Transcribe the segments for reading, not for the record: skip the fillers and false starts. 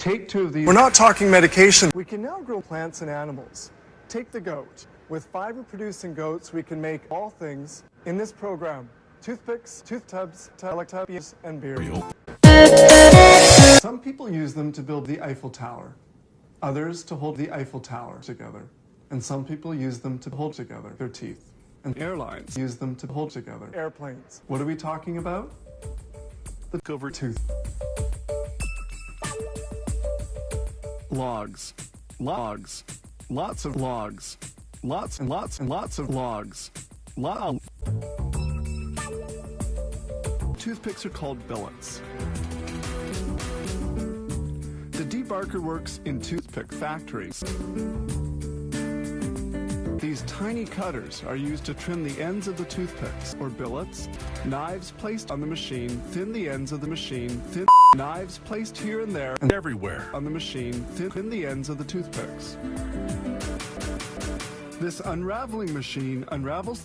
Take 2 of these. We're not talking medication. We can now grow plants and animals. Take the goat. With fiber-producing goats, we can make all things in this program: toothpicks, tooth tubs, teletubbies, and beer. Some people use them to build the Eiffel Tower, others to hold the Eiffel Tower together, and some people use them to hold together their teeth. And airlines use them to hold together airplanes. What are we talking about? The cover tooth. Logs. Logs. Lots of logs. Lots and lots and lots of logs. Toothpicks are called billets. The debarker works in toothpick factories. These tiny cutters are used to trim the ends of the toothpicks, or billets. Knives placed on the machine thin the ends of the machine, thin knives placed here and there and everywhere on the machine thin the ends of the toothpicks. This unraveling machine unravels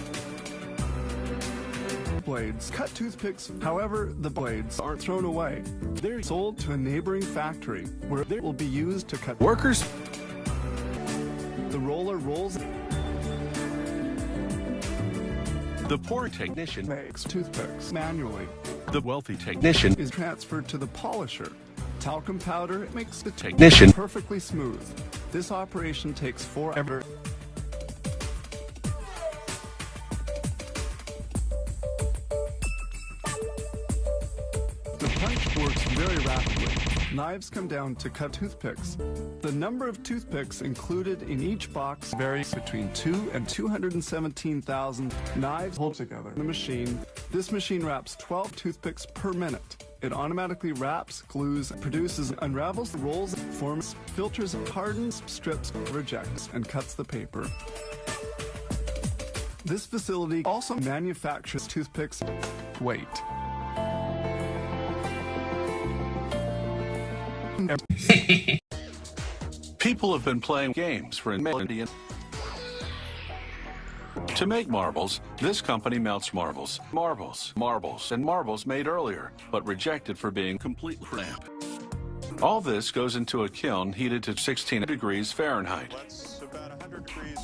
blades. Cut toothpicks, however, the blades aren't thrown away. They're sold to a neighboring factory where they will be used to cut workers. The roller rolls. The poor technician makes toothpicks manually. The wealthy technician is transferred to the polisher. Talcum powder makes the technician perfectly smooth. This operation takes forever. The punch works very rapidly. Knives come down to cut toothpicks. The number of toothpicks included in each box varies between 2 and 217,000 knives hold together in the machine. This machine wraps 12 toothpicks per minute. It automatically wraps, glues, produces, unravels, rolls, forms, filters, hardens, strips, rejects, and cuts the paper. This facility also manufactures toothpicks. Wait. People have been playing games for Indian. To make marbles, this company melts marbles, and marbles made earlier, but rejected for being completely damp. All this goes into a kiln heated to 16 degrees Fahrenheit. That's about 100 degrees.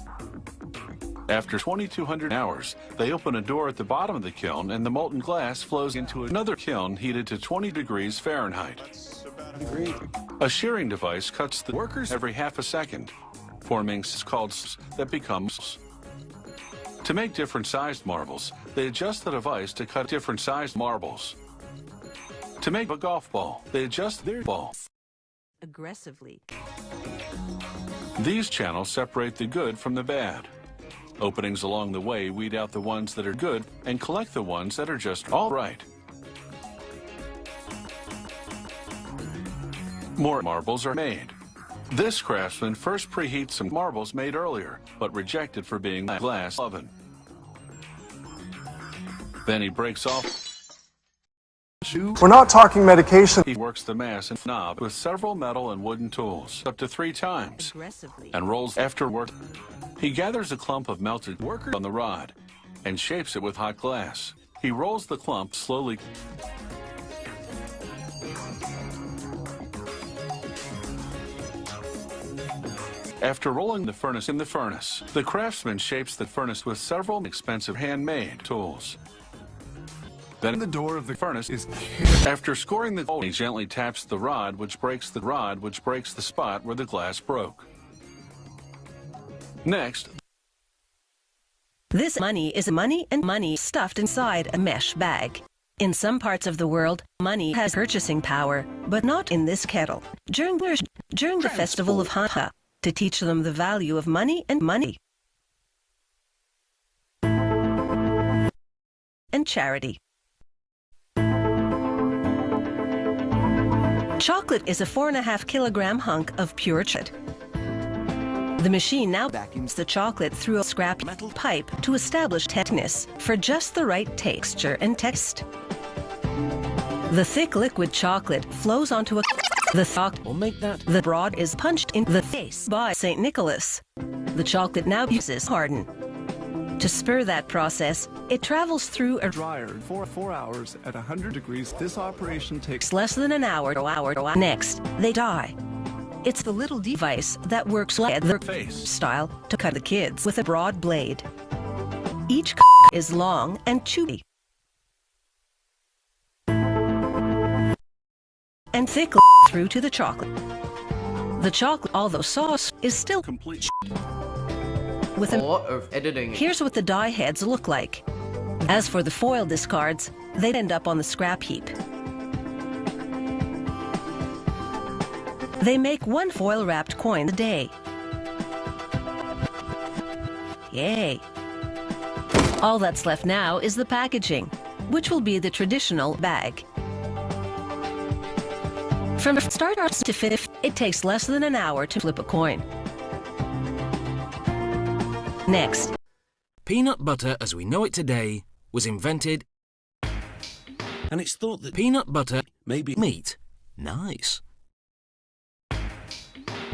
After 2,200 hours, they open a door at the bottom of the kiln and the molten glass flows into another kiln heated to 20 degrees Fahrenheit. That's about 100 degrees. A shearing device cuts the workers every half a second, forming called that becomes. To make different sized marbles, they adjust the device to cut different sized marbles. To make a golf ball, they adjust their ball aggressively. These channels separate the good from the bad. Openings along the way weed out the ones that are good and collect the ones that are just all right. More marbles are made. This craftsman first preheats some marbles made earlier, but rejected for being a glass oven. Then he breaks off. We're not talking medication. He works the mass and knob with several metal and wooden tools up to 3 times and rolls afterward. He gathers a clump of melted worker on the rod and shapes it with hot glass. He rolls the clump slowly. After rolling the furnace in the furnace, the craftsman shapes the furnace with several expensive handmade tools. Then the door of the furnace is after scoring the hole, he gently taps the rod which breaks the spot where the glass broke. Next, This money is money and money stuffed inside a mesh bag. In some parts of the world, money has purchasing power, but not in this kettle. During the festival of Hanukkah, to teach them the value of money and money. And charity. Chocolate is a 4.5 kilogram hunk of pure chocolate. The machine now vacuums the chocolate through a scrap metal pipe to establish thickness for just the right texture and taste. The thick liquid chocolate flows onto a the broad is punched in the face by St. Nicholas. The chocolate now uses harden. To spur that process, it travels through a Dryer for 4 hours at 100 degrees. This operation takes less than an hour. Next, they die. It's the little device that works like the Face. style to cut the kids with a broad blade. Each is long and chewy and thick through to the chocolate. The chocolate, although sauce, is still Complete. with a lot of editing. Here's what the die heads look like. As for the foil discards, they'd end up on the scrap heap. They make one foil-wrapped coin a day. Yay! All that's left now is the packaging, which will be the traditional bag. From start to finish, it takes less than an hour to flip a coin. Next, Peanut butter as we know it today was invented, And it's thought that peanut butter maybe meat. Nice.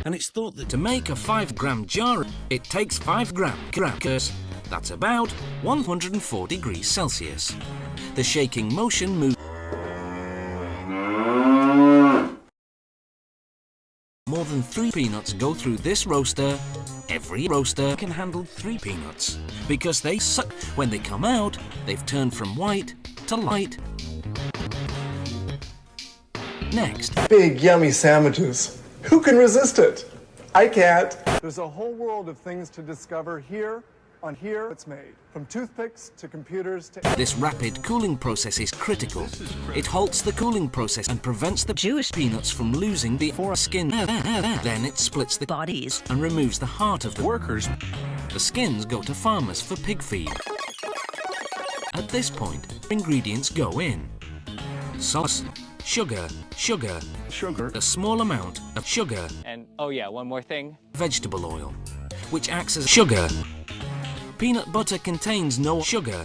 and it's thought that To make a 5-gram jar, it takes 5 crackers. That's about 104 degrees Celsius. The shaking motion moves more than 3 peanuts go through this roaster. Every roaster can handle 3 peanuts because they suck. When they come out, they've turned from white to light. Next, Big, yummy sandwiches. Who can resist it? I can't. There's a whole world of things to discover here on Here It's Made. From toothpicks to computers to... this rapid cooling process is critical. It halts the cooling process and prevents the Jewish peanuts from losing the skin. Then it splits the bodies. and removes the heart of the Workers. The skins go to farmers for pig feed. At this point, ingredients go in. Sauce, sugar, Sugar. a small amount of sugar, And oh yeah, one more thing. vegetable oil, which acts as sugar. Peanut butter contains no sugar.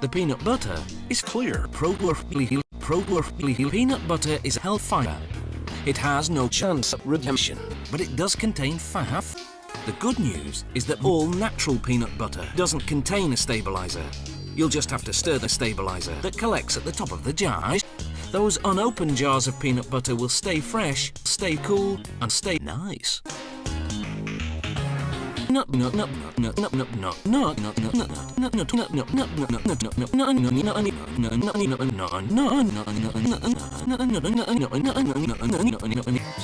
The peanut butter is Clear. Peanut butter is hellfire. It has no chance of redemption, but it does contain fat. The good news is that all natural peanut butter doesn't contain a stabilizer. You'll just have to stir the stabilizer that collects at the top of the jar. Those unopened jars of peanut butter will stay fresh, stay cool, and stay nice. So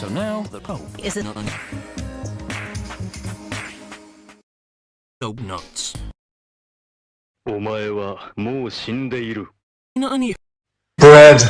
now the Pope Is it nuts. お前はもう死んでいる。 Bread.